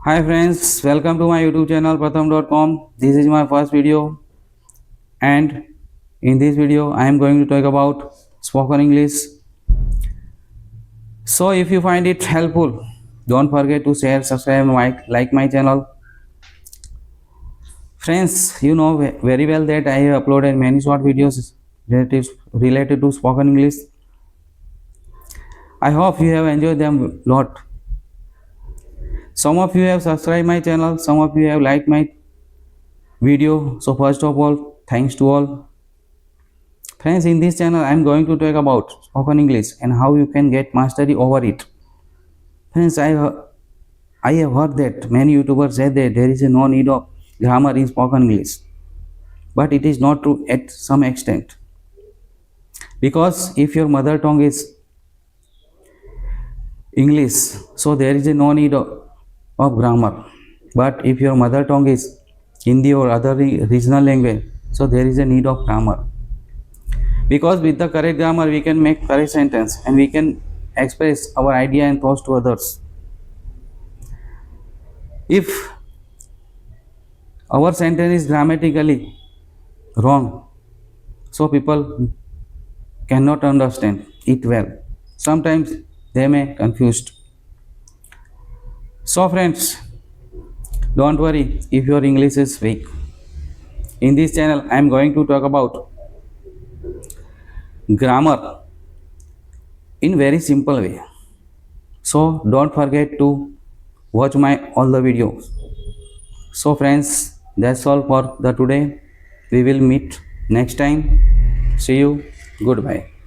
Hi friends, welcome to my YouTube channel pratham.com. This is my first video and in this video I am going to talk about spoken English. So if you find it helpful, don't forget to share, subscribe and like my channel. Friends, you know very well that I have uploaded many short videos related to spoken English. I hope you have enjoyed them a lot. Some of you have subscribed my channel, some of you have liked my video. So first of all, thanks to all. Friends, in this channel I am going to talk about spoken English and how you can get mastery over it. Friends, I have heard that many YouTubers say that there is no need of grammar in spoken English. But it is not true at some extent. Because if your mother tongue is English, so there is no need of grammar. But if your mother tongue is Hindi or other regional language, so there is a need of grammar. Because with the correct grammar we can make correct sentence and we can express our idea and thoughts to others. If our sentence is grammatically wrong, so people cannot understand it well. Sometimes they may confused. So friends, don't worry if your English is weak. In this channel I am going to talk about grammar in very simple way. So don't forget to watch my all the videos. So friends, that's all for the today. We will meet next time. See you. Goodbye.